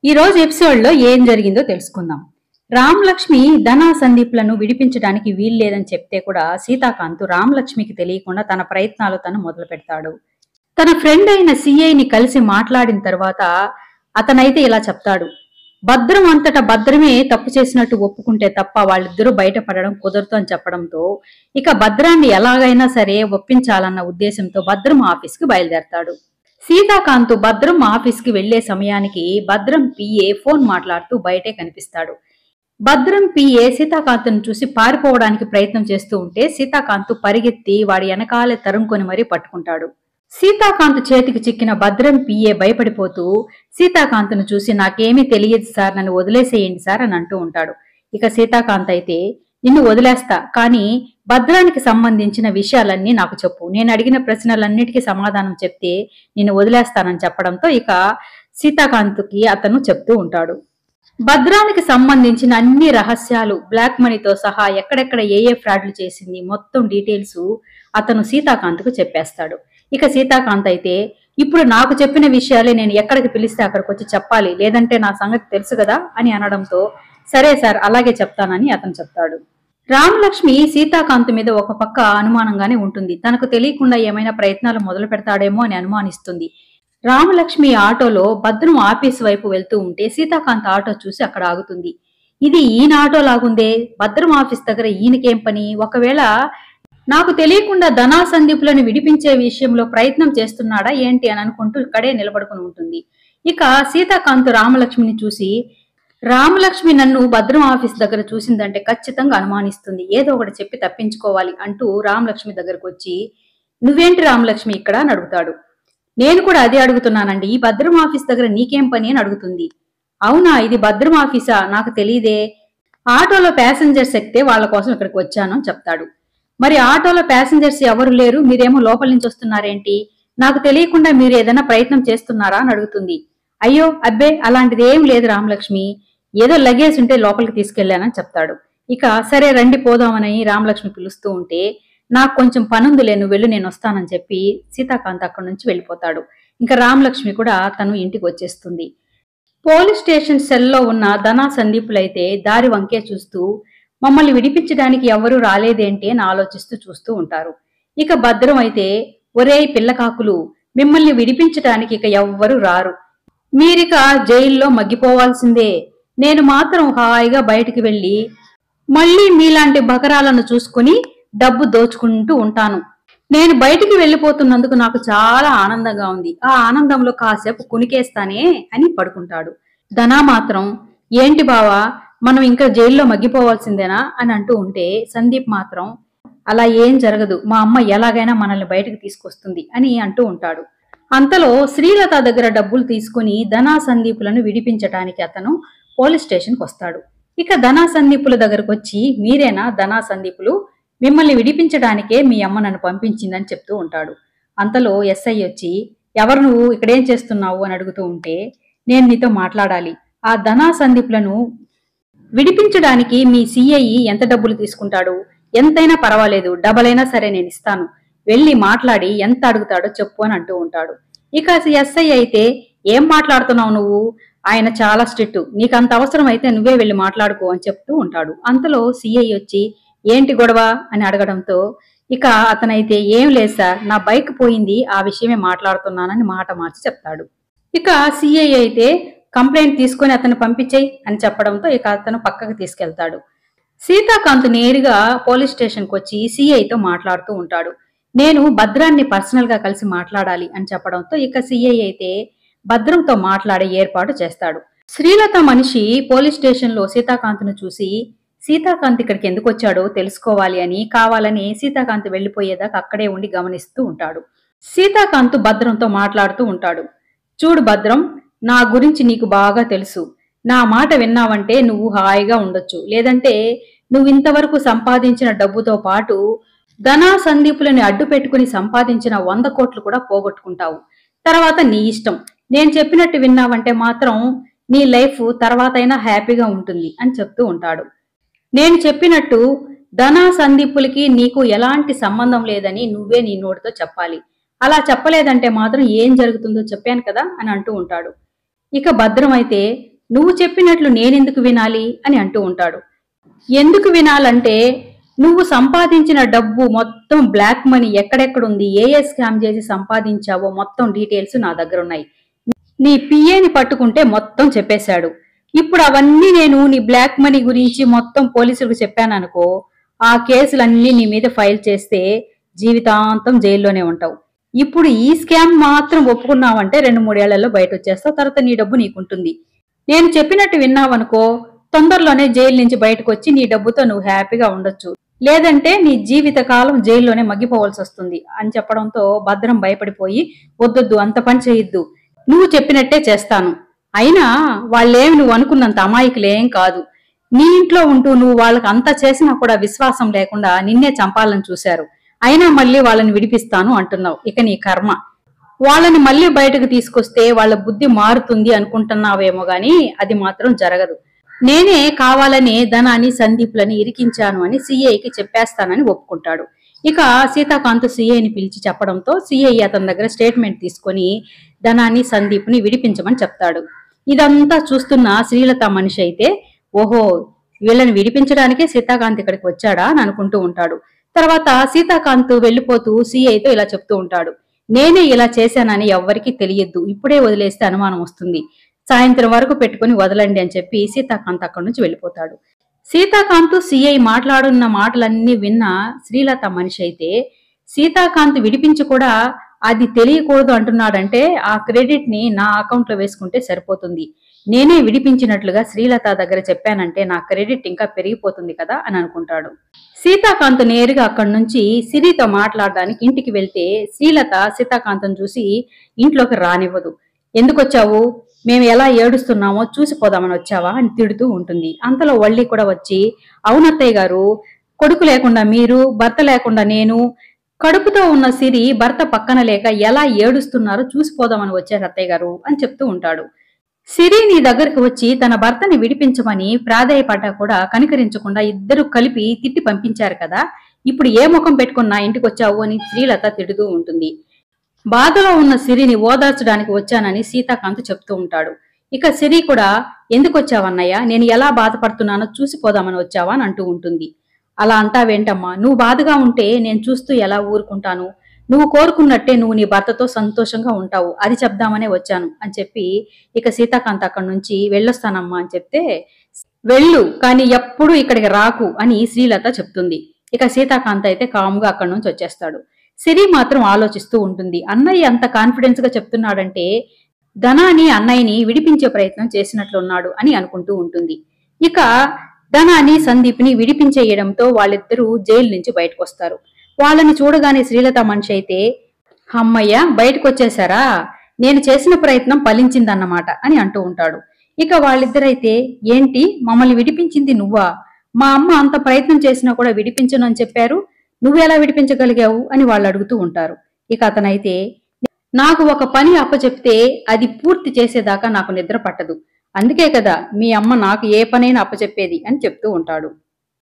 ఈ రోజు ఎపిసోడ్ లో ఏం జరిగిందో తెలుసుకుందాం. రామలక్ష్మి ధన సందీప్లను విడిపించడానికి వీల్లేదని చెప్తే కూడా సీతాకాంత్ రామలక్ష్మికి తెలియకుండా తన ప్రయత్నాలు తను మొదలు పెడతాడు. తన ఫ్రెండ్ అయిన సిఐని కలిసి మాట్లాడిన తర్వాత అతనైతే ఇలా చెప్తాడు. భద్రం అంతటా భద్రమే తప్పు చేసినట్టు ఒప్పుకుంటే తప్ప వాళ్ళిద్దరూ బయటపడడం కుదరదు అని చెప్పడంతో ఇక భద్రాన్ని ఎలాగైనా సరే ఒప్పించాలన్న ఉద్దేశంతో భద్రం ఆఫీస్కి బయలుదేరతాడు. సీతాకాంత్ భద్రం ఆఫీస్కి వెళ్లే సమయానికి భద్రం పిఏ ఫోన్ మాట్లాడుతూ బయటే కనిపిస్తాడు. భద్రం పిఏ సీతాకాంత్ను చూసి పారిపోవడానికి ప్రయత్నం చేస్తూ ఉంటే సీతాకాంత్ పరిగెత్తి వాడి వెనకాలే తరుముకొని మరీ పట్టుకుంటాడు. సీతాకాంత్ చేతికి చిక్కిన భద్రం పిఏ భయపడిపోతూ సీతాకాంత్ను చూసి నాకేమీ తెలియదు సార్, నన్ను వదిలేసేయండి సార్ అని అంటూ ఉంటాడు. ఇక సీతాకాంత్ అయితే నిన్ను వదిలేస్తా, కానీ భద్రానికి సంబంధించిన విషయాలన్నీ నాకు చెప్పు, నేను అడిగిన ప్రశ్నలన్నిటికీ సమాధానం చెప్తే నిన్ను వదిలేస్తానని చెప్పడంతో ఇక సీతాకాంత్కి అతను చెప్తూ ఉంటాడు. భద్రానికి సంబంధించిన అన్ని రహస్యాలు, బ్లాక్ మనీతో సహా ఎక్కడెక్కడ ఏ ఫ్రాడ్లు చేసింది మొత్తం డీటెయిల్స్ అతను సీతాకాంత్కు చెప్పేస్తాడు. ఇక సీతాకాంత్ అయితే ఇప్పుడు నాకు చెప్పిన విషయాలే నేను ఎక్కడికి పిలిస్తే అక్కడికి వచ్చి చెప్పాలి, లేదంటే నా సంగతి తెలుసు కదా అని అనడంతో సరే సార్ అలాగే చెప్తానని అతను చెప్తాడు. రామలక్ష్మి సీతాకాంత్ మీద ఒక పక్క అనుమానంగానే ఉంటుంది. తనకు తెలియకుండా ఏమైనా ప్రయత్నాలు మొదలు పెడతాడేమో అని అనుమానిస్తుంది. రామలక్ష్మి ఆటోలో భద్రం ఆఫీస్ వైపు వెళ్తూ ఉంటే సీతాకాంత్ ఆటో చూసి అక్కడ ఆగుతుంది. ఇది ఈయన ఆటో లాగుందే, భద్రం ఆఫీస్ దగ్గర ఈయనకేం పని, ఒకవేళ నాకు తెలియకుండా ధనా సందీపులను విడిపించే విషయంలో ప్రయత్నం చేస్తున్నాడా ఏంటి అని అనుకుంటూ ఇక్కడే నిలబడుకుని ఉంటుంది. ఇక సీతాకాంత్ రామలక్ష్మిని చూసి రామలక్ష్మి నన్ను భద్రం ఆఫీస్ దగ్గర చూసిందంటే ఖచ్చితంగా అనుమానిస్తుంది, ఏదో ఒకటి చెప్పి తప్పించుకోవాలి అంటూ రామలక్ష్మి దగ్గరకు వచ్చి నువ్వేంటి రామలక్ష్మి ఇక్కడ అని అడుగుతాడు. నేను కూడా అదే అడుగుతున్నానండి, ఈ భద్రం ఆఫీస్ దగ్గర నీకేం పని అని అడుగుతుంది. అవునా, ఇది భద్రం ఆఫీసా, నాకు తెలియదే, ఆటోలో ప్యాసింజర్స్ ఎక్కితే వాళ్ళ కోసం ఇక్కడికి వచ్చాను అని చెప్తాడు. మరి ఆటోలో ప్యాసింజర్స్ ఎవరు లేరు, మీరేమో లోపల నుంచి వస్తున్నారేంటి, నాకు తెలియకుండా మీరు ఏదైనా ప్రయత్నం చేస్తున్నారా అని అడుగుతుంది. అయ్యో అబ్బే అలాంటిది ఏం లేదు రామలక్ష్మి, ఏదో లగేజ్ ఉంటే లోపలికి తీసుకెళ్లానని చెప్తాడు. ఇక సరే రండి పోదామని రామలక్ష్మి పిలుస్తూ ఉంటే నాకు కొంచెం పనుందిలే, నువ్వు వెళ్ళు నేను వస్తానని చెప్పి సీతాకాంత్ అక్కడి నుంచి వెళ్ళిపోతాడు. ఇంకా రామలక్ష్మి కూడా తను ఇంటికి వచ్చేస్తుంది. పోలీస్ స్టేషన్ సెల్లో ఉన్న ధనా సందీపులైతే దారి వంకే చూస్తూ మమ్మల్ని విడిపించడానికి ఎవరూ రాలేదేంటి అని ఆలోచిస్తూ చూస్తూ ఉంటారు. ఇక భద్రం అయితే ఒరేయ్ పిల్లకాకులు, మిమ్మల్ని విడిపించడానికి ఇక ఎవ్వరూ రారు, మీరిక జైల్లో మగ్గిపోవాల్సిందే, నేను మాత్రం హాయిగా బయటికి వెళ్ళి మళ్ళీ మీలాంటి బకరాలను చూసుకుని డబ్బు దోచుకుంటూ ఉంటాను. నేను బయటికి వెళ్ళిపోతున్నందుకు నాకు చాలా ఆనందంగా ఉంది, ఆ ఆనందంలో కాసేపు కునికేస్తానే అని పడుకుంటాడు. ధనా మాత్రం ఏంటి బావా మనం ఇంకా జైల్లో మగ్గిపోవాల్సిందేనా అని అంటూ ఉంటే సందీప్ మాత్రం అలా ఏం జరగదు, మా అమ్మ ఎలాగైనా మనల్ని బయటకు తీసుకొస్తుంది అని అంటూ ఉంటాడు. అంతలో శ్రీలత దగ్గర డబ్బులు తీసుకుని ధనా సందీపులను విడిపించటానికి అతను పోలీస్ స్టేషన్కి వస్తాడు. ఇక ధనా సందీపుల దగ్గరకు వచ్చి మీరేనా ధనా సందీపులు, మిమ్మల్ని విడిపించడానికే మీ అమ్మ నన్ను పంపించిందని చెప్తూ ఉంటాడు. అంతలో ఎస్ఐ వచ్చి ఎవరు నువ్వు, ఇక్కడేం చేస్తున్నావు అని అడుగుతూ ఉంటే నేను నీతో మాట్లాడాలి, ఆ ధనా సందీపులను విడిపించడానికి మీ సిఐ ఎంత డబ్బులు తీసుకుంటాడు, ఎంతైనా పర్వాలేదు డబల్ అయినా సరే నేను ఇస్తాను, వెళ్ళి మాట్లాడి ఎంత అడుగుతాడో చెప్పు అని అంటూ ఉంటాడు. ఇక ఎస్ఐ అయితే ఏం మాట్లాడుతున్నావు నువ్వు, ఆయన చాలా స్ట్రిక్ట్, నీకు అంత అవసరం అయితే నువ్వే వెళ్ళి మాట్లాడుకో అని చెప్తూ ఉంటాడు. అంతలో సిఐ వచ్చి ఏంటి గొడవ అని అడగడంతో ఇక అతనైతే ఏం లేదు సార్, నా బైక్ పోయింది, ఆ విషయమే మాట్లాడుతున్నానని మాట మార్చి చెప్తాడు. ఇక సిఐ అయితే కంప్లైంట్ తీసుకొని అతను పంపించేయి అని చెప్పడంతో ఇక అతను పక్కకు తీసుకెళ్తాడు. సీతాకాంత్ నేరుగా పోలీస్ స్టేషన్కి వచ్చి సిఐతో మాట్లాడుతూ ఉంటాడు. నేను భద్రాన్ని పర్సనల్ గా కలిసి మాట్లాడాలి అని చెప్పడంతో ఇక సిఐ అయితే భద్రంతో మాట్లాడే ఏర్పాటు చేస్తాడు. శ్రీలత మనిషి పోలీస్ స్టేషన్ లో సీతాకాంత్ను చూసి సీతాకాంత్ ఇక్కడికి ఎందుకు వచ్చాడో తెలుసుకోవాలి అని కావాలని సీతాకాంత్ వెళ్లిపోయేదాకా అక్కడే ఉండి గమనిస్తూ ఉంటాడు. సీతాకాంత్ భద్రంతో మాట్లాడుతూ ఉంటాడు. చూడు భద్రం, నా గురించి నీకు బాగా తెలుసు, నా మాట విన్నావంటే నువ్వు హాయిగా ఉండొచ్చు, లేదంటే నువ్వు ఇంతవరకు సంపాదించిన డబ్బుతో పాటు ధనా సందీపులని అడ్డు పెట్టుకుని సంపాదించిన 100 కోట్లు కూడా పోగొట్టుకుంటావు, తర్వాత నీ ఇష్టం, నేను చెప్పినట్టు విన్నావంటే మాత్రం నీ లైఫ్ తర్వాతైనా హ్యాపీగా ఉంటుంది అని చెప్తూ ఉంటాడు. నేను చెప్పినట్టు ధనా సందీపులకి నీకు ఎలాంటి సంబంధం లేదని నువ్వే నీ నోటితో చెప్పాలి, అలా చెప్పలేదంటే మాత్రం ఏం జరుగుతుందో చెప్పాను కదా అని అంటూ ఉంటాడు. ఇక భద్రం అయితే నువ్వు చెప్పినట్లు నేనెందుకు వినాలి అని అంటూ ఉంటాడు. ఎందుకు వినాలంటే నువ్వు సంపాదించిన డబ్బు మొత్తం బ్లాక్ మనీ ఎక్కడెక్కడుంది, ఏ ఏ స్కామ్ చేసి సంపాదించావో మొత్తం డీటెయిల్స్ నా దగ్గర ఉన్నాయి. నీ పిఏని పట్టుకుంటే మొత్తం చెప్పేశాడు. ఇప్పుడు అవన్నీ నేను నీ బ్లాక్ మనీ గురించి మొత్తం పోలీసులకు చెప్పాననుకో, ఆ కేసులన్నీ నీ మీద ఫైల్ చేస్తే జీవితాంతం జైల్లోనే ఉంటావు. ఇప్పుడు ఈ స్కామ్ మాత్రం ఒప్పుకున్నావంటే 2-3 ఏళ్లలో బయట వచ్చేస్తావు. తర్వాత నీ డబ్బు నీకుంటుంది. నేను చెప్పినట్టు విన్నావనుకో, తొందరలోనే జైలు నుంచి బయటకు వచ్చి నీ డబ్బుతో నువ్వు హ్యాపీగా ఉండొచ్చు. లేదంటే నీ జీవిత కాలం జైల్లోనే మగ్గిపోవాల్సి వస్తుంది అని చెప్పడంతో భద్రం భయపడిపోయి, వద్దొద్దు, అంత పని చేయొద్దు, నువ్వు చెప్పినట్టే చేస్తాను. అయినా వాళ్ళేమి నువ్వు అనుకున్నంత అమాయకులేం కాదు. నీ ఇంట్లో ఉంటూ నువ్వు వాళ్ళకి అంతా చేసినా కూడా విశ్వాసం లేకుండా నిన్నే చంపాలని చూశారు. అయినా మళ్ళీ వాళ్ళని విడిపిస్తాను అంటున్నావు. ఇక నీ కర్మ. వాళ్ళని మళ్ళీ బయటకు తీసుకొస్తే వాళ్ళ బుద్ధి మారుతుంది అనుకుంటున్నావేమో గాని అది మాత్రం జరగదు. నేనే కావాలని ధనాన్ని సందీప్లని ఇరికించాను అని సిఐకి చెప్పేస్తానని ఒప్పుకుంటాడు. ఇక సీతాకాంత్ సిఐని పిలిచి చెప్పడంతో సిఐ అతని దగ్గర స్టేట్మెంట్ తీసుకొని ధనాన్ని సందీప్ని విడిపించమని చెప్తాడు. ఇదంతా చూస్తున్న శ్రీలత మనిషి అయితే, ఓహో, వీళ్ళని విడిపించడానికే సీతాకాంత్ ఇక్కడికి వచ్చాడా అని అనుకుంటూ ఉంటాడు. తర్వాత సీతాకాంత్ వెళ్లిపోతూ సిఐతో ఇలా చెప్తూ ఉంటాడు. నేనే ఇలా చేశానని ఎవ్వరికీ తెలియద్దు, ఇప్పుడే వదిలేస్తే అనుమానం వస్తుంది, సాయంత్రం వరకు పెట్టుకుని వదలండి అని చెప్పి సీతాకాంత్ అక్కడి నుంచి వెళ్ళిపోతాడు. సీతాకాంత్ సిఐ మాట్లాడున్న మాటలన్నీ విన్న శ్రీలత మనిషి అయితే, సీతాకాంత్ విడిపించి కూడా అది తెలియకూడదు అంటున్నాడంటే ఆ క్రెడిట్ ని నా అకౌంట్ లో వేసుకుంటే సరిపోతుంది. నేనే విడిపించినట్లుగా శ్రీలత దగ్గర చెప్పానంటే నా క్రెడిట్ ఇంకా పెరిగిపోతుంది కదా అని అనుకుంటాడు. సీతాకాంత్ నేరుగా అక్కడి నుంచి సిరితో మాట్లాడడానికి ఇంటికి వెళ్తే శ్రీలత సీతాకాంత్ను చూసి ఇంట్లోకి రానివ్వదు. ఎందుకొచ్చావు, మేము ఎలా ఏడుస్తున్నామో చూసిపోదామని వచ్చావా అని తిడుతూ ఉంటుంది. అంతలో వల్లి కూడా వచ్చి, అవునత్తయ్య గారు, కొడుకు లేకుండా మీరు, భర్త లేకుండా నేను, కడుపుతో ఉన్న సిరి భర్త పక్కన లేక ఎలా ఏడుస్తున్నారో చూసిపోదామని వచ్చారు అత్తయ్య గారు అని చెప్తూ ఉంటాడు. సిరి నీ దగ్గరకు వచ్చి తన భర్తని విడిపించమని ప్రాధేయపడ్డా కూడా కనికరించకుండా ఇద్దరు కలిపి తిట్టి పంపించారు కదా, ఇప్పుడు ఏ ముఖం పెట్టుకున్నా ఇంటికి వచ్చావు అని శ్రీలత తిడుతూ ఉంటుంది. బాధలో ఉన్న సిరిని ఓదార్చడానికి వచ్చానని సీతాకాంత్ చెప్తూ ఉంటాడు. ఇక సిరి కూడా, ఎందుకు వచ్చావన్నయ్య, నేను ఎలా బాధపడుతున్నానో చూసిపోదామని వచ్చావా అని అంటూ ఉంటుంది. అలా అంటావేంటమ్మా, నువ్వు బాధగా ఉంటే నేను చూస్తూ ఎలా ఊరుకుంటాను, నువ్వు కోరుకున్నట్టే నువ్వు నీ భర్తతో సంతోషంగా ఉంటావు, అది చెప్దామనే వచ్చాను అని చెప్పి ఇక సీతాకాంత్ అక్కడి నుంచి వెళ్ళొస్తానమ్మా అని చెప్తే, వెళ్ళు కానీ ఎప్పుడు ఇక్కడికి రాకు అని శ్రీలత చెప్తుంది. ఇక సీతాకాంత్ అయితే కాముగా అక్కడి నుంచి వచ్చేస్తాడు. సిరి మాత్రం ఆలోచిస్తూ ఉంటుంది. అన్నయ్య అంత కాన్ఫిడెన్స్ గా చెప్తున్నాడంటే ధనాన్ని అన్నయ్యని విడిపించే ప్రయత్నం చేసినట్లున్నాడు అని అనుకుంటూ ఉంటుంది. ఇక ధనాన్ని సందీప్ని విడిపించేయడంతో వాళ్ళిద్దరూ జైలు నుంచి బయటకు వస్తారు. వాళ్ళని చూడగానే శ్రీలత మనిషి అయితే, అమ్మయ్య బయటకు వచ్చేసారా, నేను చేసిన ప్రయత్నం ఫలించిందన్నమాట అని అంటూ ఉంటాడు. ఇక వాళ్ళిద్దరైతే, ఏంటి మమ్మల్ని విడిపించింది నువ్వా, మా అమ్మ అంత ప్రయత్నం చేసినా కూడా విడిపించను అని చెప్పారు, నువ్వెలా విడిపించగలిగావు అని వాళ్ళు అడుగుతూ ఉంటారు. ఇక అతనైతే, నాకు ఒక పని అప్పచెప్తే అది పూర్తి చేసేదాకా నాకు నిద్ర పట్టదు, అందుకే కదా మీ అమ్మ నాకు ఏ పనైనా అప్పచెప్పేది అని చెప్తూ ఉంటాడు.